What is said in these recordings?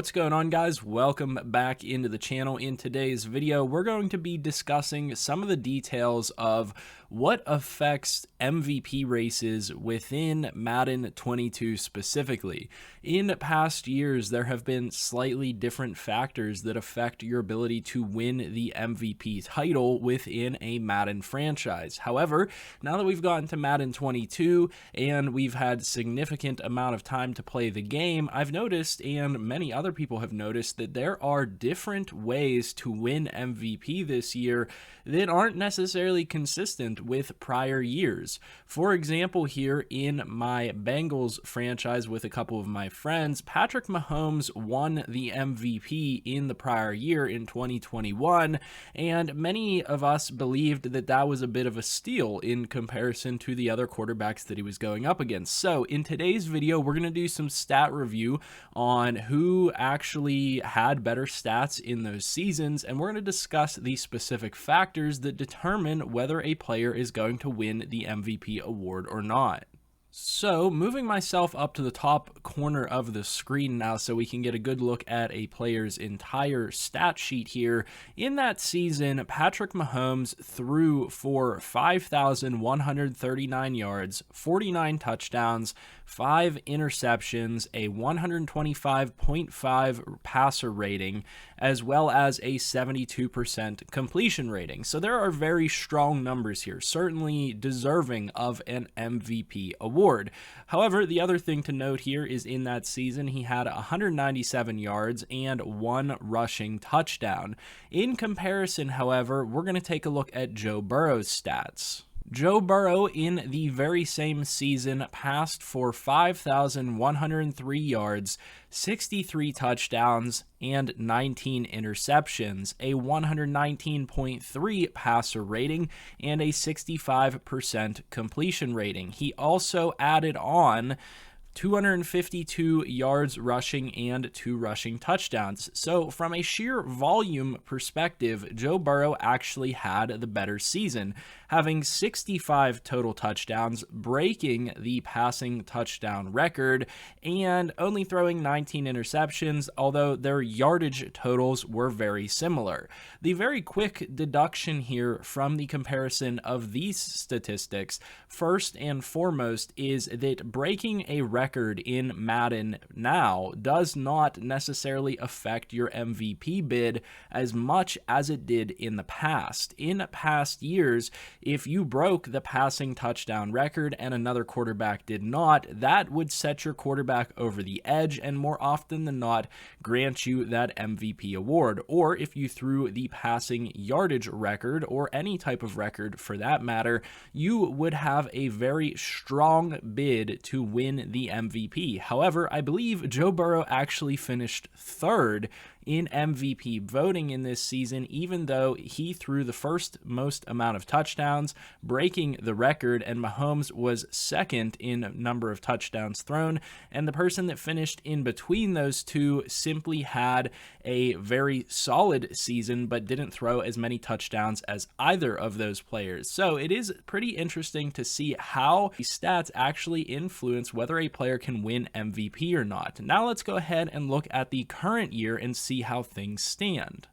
What's going on, guys? Welcome back into the channel. In today's video, we're going to be discussing some of the details of what affects MVP races within Madden 22 specifically. In past years, there have been slightly different factors that affect your ability to win the MVP title within a Madden franchise. However, now that we've gotten to Madden 22 and we've had significant amount of time to play the game, I've noticed, and many other people have noticed, that there are different ways to win MVP this year that aren't necessarily consistent with prior years. For example, here in my Bengals franchise with a couple of my friends, Patrick Mahomes won the MVP in the prior year in 2021, and many of us believed that that was a bit of a steal in comparison to the other quarterbacks that he was going up against. So in today's video, we're going to do some stat review on who actually had better stats in those seasons, and we're going to discuss the specific factors that determine whether a player is going to win the MVP award or not. So, moving myself up to the top corner of the screen now so we can get a good look at a player's entire stat sheet here. In that season, Patrick Mahomes threw for 5,139 yards, 49 touchdowns, 5 interceptions, a 125.5 passer rating, as well as a 72% completion rating. So there are very strong numbers here, certainly deserving of an MVP award. However, the other thing to note here is in that season, he had 197 yards and 1 rushing touchdown. In comparison, however, we're going to take a look at Joe Burrow's stats. Joe Burrow in the very same season passed for 5,103 yards, 63 touchdowns, and 19 interceptions, a 119.3 passer rating, and a 65% completion rating. He also added on 252 yards rushing and 2 rushing touchdowns. So from a sheer volume perspective, Joe Burrow actually had the better season, having 65 total touchdowns, breaking the passing touchdown record, and only throwing 19 interceptions, although their yardage totals were very similar. The very quick deduction here from the comparison of these statistics, first and foremost, is that breaking a record in Madden now does not necessarily affect your MVP bid as much as it did in the past. In past years, if you broke the passing touchdown record and another quarterback did not, that would set your quarterback over the edge and more often than not grant you that MVP award. Or if you threw the passing yardage record, or any type of record for that matter, you would have a very strong bid to win the MVP. However, I believe Joe Burrow actually finished third in MVP voting in this season, even though he threw the first most amount of touchdowns, breaking the record, and Mahomes was second in number of touchdowns thrown, and the person that finished in between those two simply had a very solid season but didn't throw as many touchdowns as either of those players. So it is pretty interesting to see how the stats actually influence whether a player can win MVP or not. Now let's go ahead and look at the current year and see how things stand.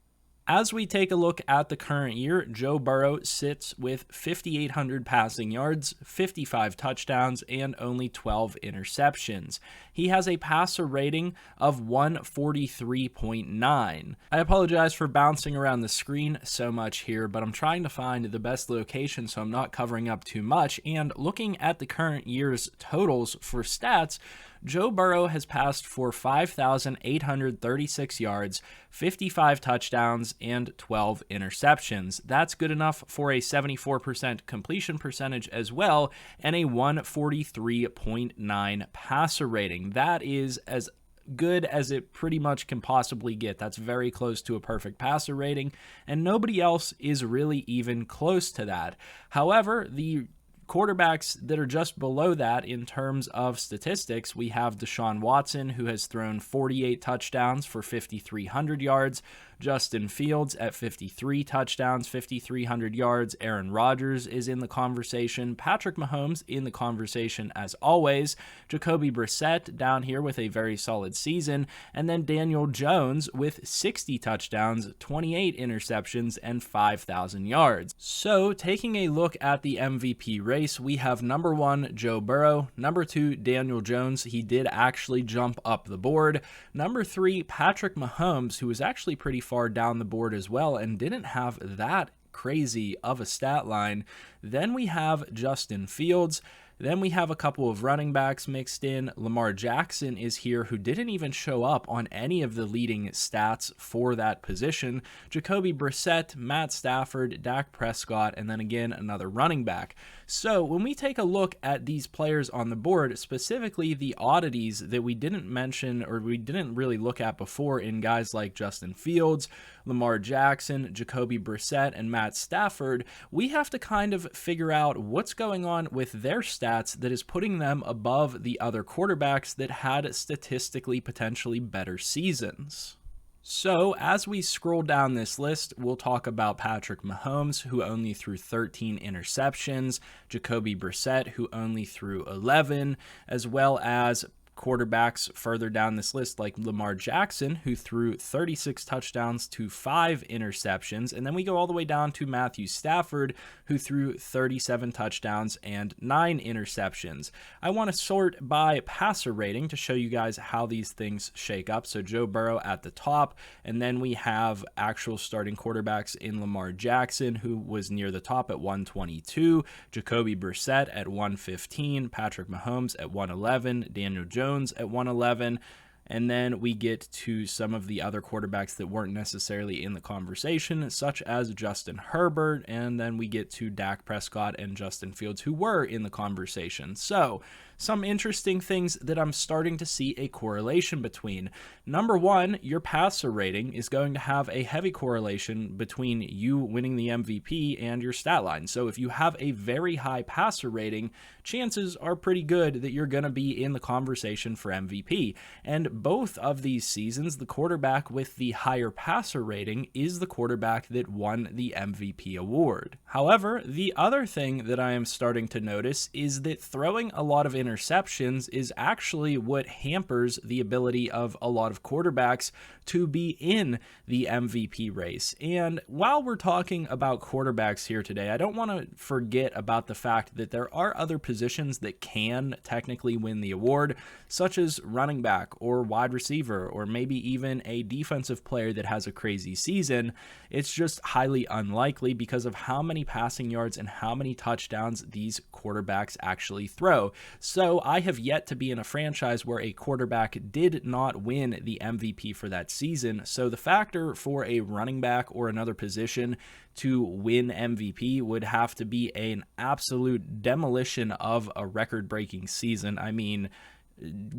As we take a look at the current year, Joe Burrow sits with 5,800 passing yards, 55 touchdowns, and only 12 interceptions. He has a passer rating of 143.9. I apologize for bouncing around the screen so much here, but I'm trying to find the best location so I'm not covering up too much. And looking at the current year's totals for stats, Joe Burrow has passed for 5,836 yards, 55 touchdowns, and 12 interceptions. That's good enough for a 74% completion percentage as well, and a 143.9 passer rating. That is as good as it pretty much can possibly get. That's very close to a perfect passer rating, and nobody else is really even close to that. However, the Quarterbacks that are just below that in terms of statistics, we have Deshaun Watson, who has thrown 48 touchdowns for 5,300 yards. Justin Fields at 53 touchdowns, 5,300 yards. Aaron Rodgers is in the conversation. Patrick Mahomes in the conversation as always. Jacoby Brissett down here with a very solid season. And then Daniel Jones with 60 touchdowns, 28 interceptions, and 5,000 yards. So taking a look at the MVP race, we have number 1, Joe Burrow. Number 2, Daniel Jones. He did actually jump up the board. Number 3, Patrick Mahomes, who was actually pretty far down the board as well and didn't have that crazy of a stat line. Then we have Justin Fields. Then we have a couple of running backs mixed in. Lamar Jackson is here, who didn't even show up on any of the leading stats for that position. Jacoby Brissett, Matt Stafford, Dak Prescott, and then again another running back. So when we take a look at these players on the board, specifically the oddities that we didn't mention or we didn't really look at before in guys like Justin Fields, Lamar Jackson, Jacoby Brissett, and Matt Stafford, we have to kind of figure out what's going on with their stats that is putting them above the other quarterbacks that had statistically potentially better seasons. So as we scroll down this list, we'll talk about Patrick Mahomes, who only threw 13 interceptions, Jacoby Brissett, who only threw 11, as well as quarterbacks further down this list like Lamar Jackson, who threw 36 touchdowns to 5 interceptions. And then we go all the way down to Matthew Stafford, who threw 37 touchdowns and 9 interceptions. I want to sort by passer rating to show you guys how these things shake up. So Joe Burrow at the top, and then we have actual starting quarterbacks in Lamar Jackson, who was near the top at 122, Jacoby Brissett at 115, Patrick Mahomes at 111, Daniel Jones at 111, and then we get to some of the other quarterbacks that weren't necessarily in the conversation, such as Justin Herbert, and then we get to Dak Prescott and Justin Fields, who were in the conversation. So some interesting things that I'm starting to see a correlation between. Number 1, your passer rating is going to have a heavy correlation between you winning the MVP and your stat line. So if you have a very high passer rating, chances are pretty good that you're going to be in the conversation for MVP. And both of these seasons, the quarterback with the higher passer rating is the quarterback that won the MVP award. However, the other thing that I am starting to notice is that throwing a lot of interceptions is actually what hampers the ability of a lot of quarterbacks to be in the MVP race. And while we're talking about quarterbacks here today, I don't want to forget about the fact that there are other positions that can technically win the award, such as running back or wide receiver, or maybe even a defensive player that has a crazy season. It's just highly unlikely because of how many passing yards and how many touchdowns these quarterbacks actually throw. So I have yet to be in a franchise where a quarterback did not win the MVP for that season. So the factor for a running back or another position to win MVP would have to be an absolute demolition of a record-breaking season. I mean,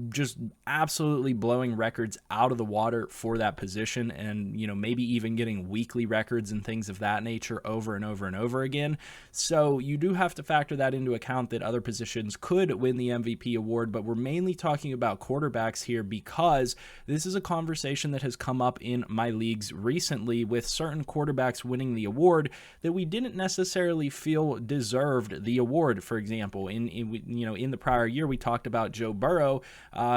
just absolutely blowing records out of the water for that position, and maybe even getting weekly records and things of that nature over and over and over again. So you do have to factor that into account, that other positions could win the MVP award, but we're mainly talking about quarterbacks here because this is a conversation that has come up in my leagues recently with certain quarterbacks winning the award that we didn't necessarily feel deserved the award. For example, in the prior year we talked about Joe Burrow.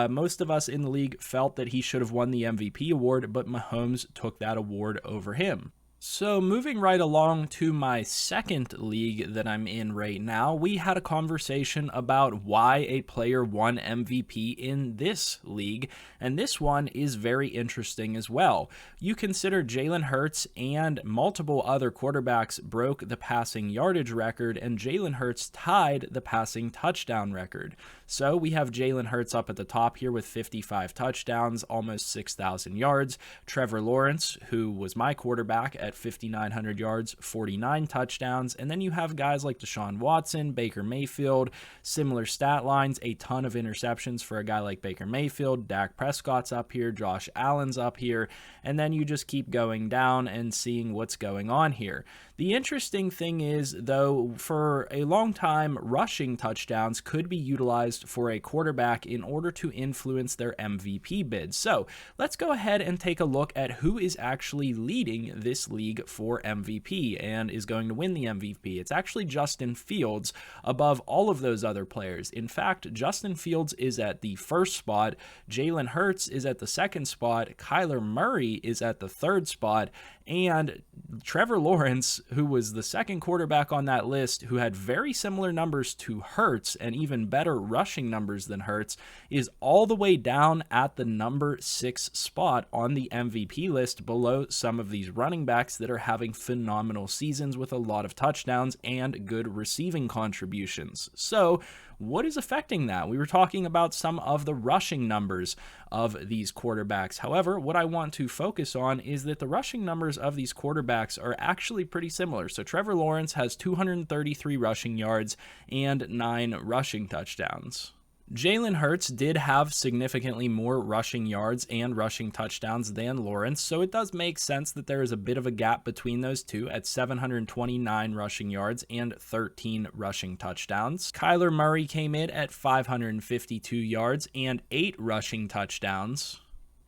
Most of us in the league felt that he should have won the MVP award, but Mahomes took that award over him. So moving right along to my second league that I'm in right now, we had a conversation about why a player won MVP in this league, and this one is very interesting as well. You consider Jalen Hurts and multiple other quarterbacks broke the passing yardage record, and Jalen Hurts tied the passing touchdown record. So we have Jalen Hurts up at the top here with 55 touchdowns, almost 6,000 yards. Trevor Lawrence, who was my quarterback at 5,900 yards, 49 touchdowns. And then you have guys like Deshaun Watson, Baker Mayfield, similar stat lines, a ton of interceptions for a guy like Baker Mayfield. Dak Prescott's up here, Josh Allen's up here, and then you just keep going down and seeing what's going on here. The interesting thing is, though, for a long time, rushing touchdowns could be utilized for a quarterback in order to influence their MVP bid. So let's go ahead and take a look at who is actually leading this league for MVP and is going to win the MVP. It's actually Justin Fields above all of those other players. In fact, Justin Fields is at the first spot, Jalen Hurts is at the second spot, Kyler Murray is at the third spot, and Trevor Lawrence, who was the second quarterback on that list, who had very similar numbers to Hurts and even better rushing numbers than Hurts, is all the way down at the number 6 spot on the MVP list, below some of these running backs that are having phenomenal seasons with a lot of touchdowns and good receiving contributions. So what is affecting that? We were talking about some of the rushing numbers of these quarterbacks. However, what I want to focus on is that the rushing numbers of these quarterbacks are actually pretty similar. So Trevor Lawrence has 233 rushing yards and 9 rushing touchdowns. Jalen Hurts did have significantly more rushing yards and rushing touchdowns than Lawrence, so it does make sense that there is a bit of a gap between those two at 729 rushing yards and 13 rushing touchdowns. Kyler Murray came in at 552 yards and 8 rushing touchdowns.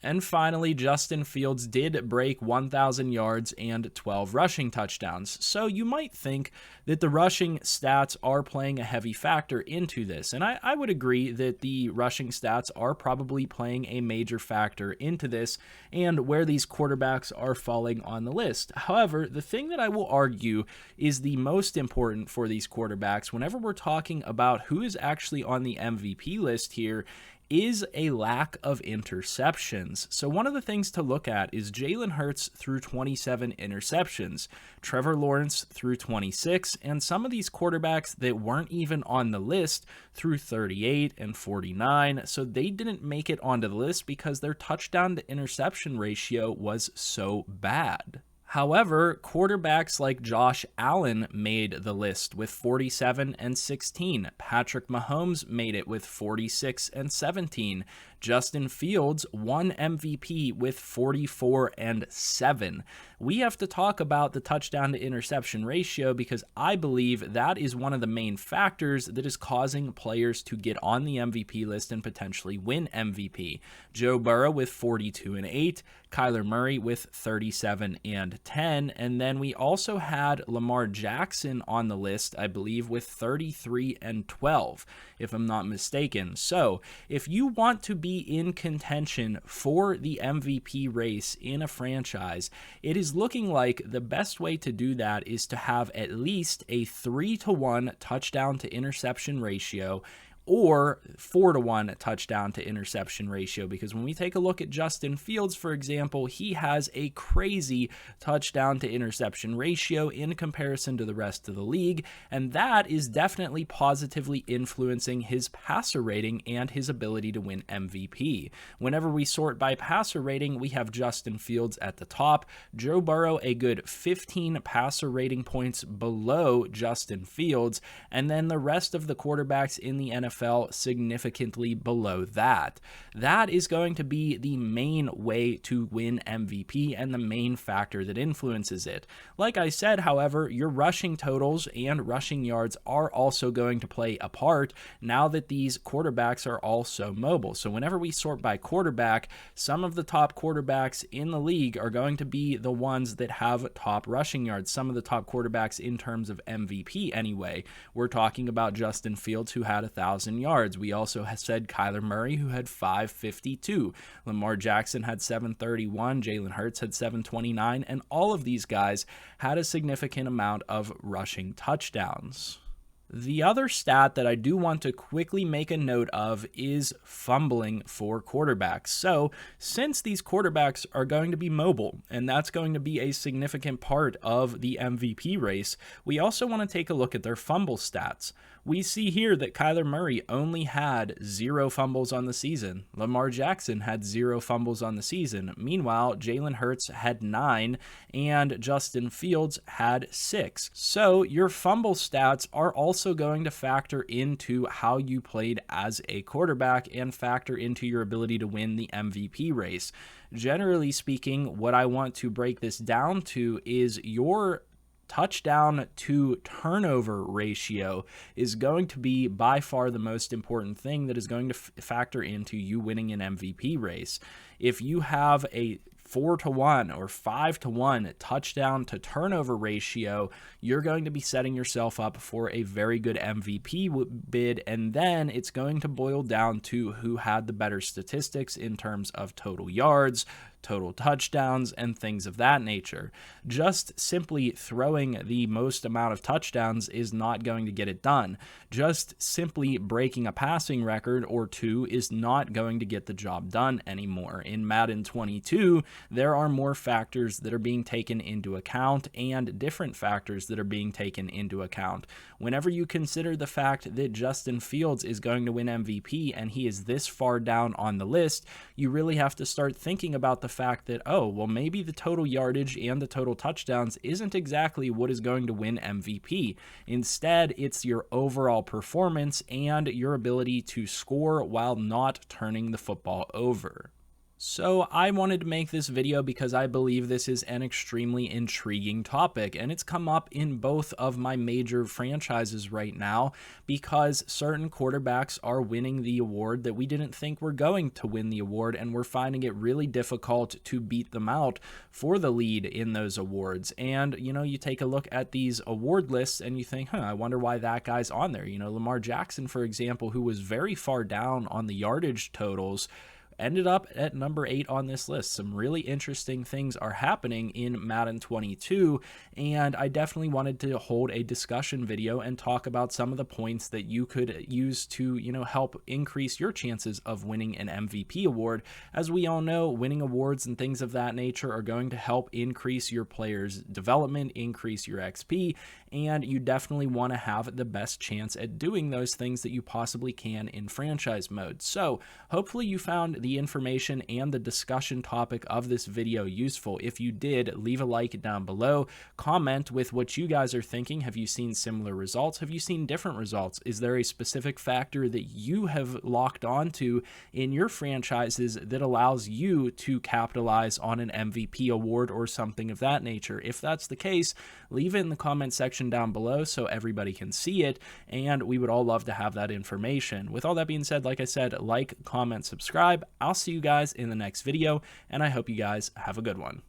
And finally, Justin Fields did break 1,000 yards and 12 rushing touchdowns. So you might think that the rushing stats are playing a heavy factor into this. And I would agree that the rushing stats are probably playing a major factor into this and where these quarterbacks are falling on the list. However, the thing that I will argue is the most important for these quarterbacks whenever we're talking about who is actually on the MVP list here is a lack of interceptions. So one of the things to look at is Jalen Hurts threw 27 interceptions, Trevor Lawrence threw 26, and some of these quarterbacks that weren't even on the list threw 38 and 49, so they didn't make it onto the list because their touchdown to interception ratio was so bad. However, quarterbacks like Josh Allen made the list with 47 and 16. Patrick Mahomes made it with 46 and 17. Justin Fields won MVP with 44 and 7. We have to talk about the touchdown to interception ratio because I believe that is one of the main factors that is causing players to get on the MVP list and potentially win MVP. Joe Burrow with 42 and 8, Kyler Murray with 37 and 10, and then we also had Lamar Jackson on the list, I believe, with 33 and 12, if I'm not mistaken. So, if you want to be in contention for the MVP race in a franchise, it is looking like the best way to do that is to have at least a 3-to-1 touchdown to interception ratio or 4-to-1 touchdown to interception ratio, because when we take a look at Justin Fields, for example, he has a crazy touchdown to interception ratio in comparison to the rest of the league, and that is definitely positively influencing his passer rating and his ability to win MVP. Whenever we sort by passer rating, we have Justin Fields at the top, Joe Burrow a good 15 passer rating points below Justin Fields, and then the rest of the quarterbacks in the NFL significantly below that. That is going to be the main way to win MVP and the main factor that influences it. Like I said, however, your rushing totals and rushing yards are also going to play a part now that these quarterbacks are all so mobile. So whenever we sort by quarterback, some of the top quarterbacks in the league are going to be the ones that have top rushing yards, some of the top quarterbacks in terms of MVP anyway. We're talking about Justin Fields, who had 1,000 yards. We also said Kyler Murray, who had 552. Lamar Jackson had 731. Jalen Hurts had 729. And all of these guys had a significant amount of rushing touchdowns. The other stat that I do want to quickly make a note of is fumbling for quarterbacks. So, since these quarterbacks are going to be mobile, and that's going to be a significant part of the MVP race, we also want to take a look at their fumble stats. We see here that Kyler Murray only had 0 fumbles on the season. Lamar Jackson had 0 fumbles on the season. Meanwhile, Jalen Hurts had 9 and Justin Fields had 6. So your fumble stats are also going to factor into how you played as a quarterback and factor into your ability to win the MVP race. Generally speaking, what I want to break this down to is your touchdown to turnover ratio is going to be by far the most important thing that is going to factor into you winning an MVP race. If you have a 4-to-1 or 5-to-1 touchdown to turnover ratio, you're going to be setting yourself up for a very good MVP bid, and then it's going to boil down to who had the better statistics in terms of total yards, total touchdowns, and things of that nature. Just simply throwing the most amount of touchdowns is not going to get it done. Just simply breaking a passing record or two is not going to get the job done anymore. In Madden 22, there are more factors that are being taken into account and different factors that are being taken into account. Whenever you consider the fact that Justin Fields is going to win MVP and he is this far down on the list, you really have to start thinking about the fact that, oh, well, maybe the total yardage and the total touchdowns isn't exactly what is going to win MVP. Instead, it's your overall performance and your ability to score while not turning the football over. So I wanted to make this video because I believe this is an extremely intriguing topic, and it's come up in both of my major franchises right now because certain quarterbacks are winning the award that we didn't think were going to win the award, and we're finding it really difficult to beat them out for the lead in those awards. And, you take a look at these award lists and you think, I wonder why that guy's on there. Lamar Jackson, for example, who was very far down on the yardage totals, ended up at number 8 on this list. Some really interesting things are happening in Madden 22, and I definitely wanted to hold a discussion video and talk about some of the points that you could use to, help increase your chances of winning an MVP award. As we all know, winning awards and things of that nature are going to help increase your player's development, increase your XP, and you definitely want to have the best chance at doing those things that you possibly can in franchise mode. So hopefully you found the information and the discussion topic of this video useful. If you did, leave a like down below, comment with what you guys are thinking. Have you seen similar results? Have you seen different results? Is there a specific factor that you have locked onto in your franchises that allows you to capitalize on an MVP award or something of that nature? If that's the case, leave it in the comment section down below so everybody can see it, and we would all love to have that information. With all that being said, like I said, like, comment, subscribe. I'll see you guys in the next video, and I hope you guys have a good one.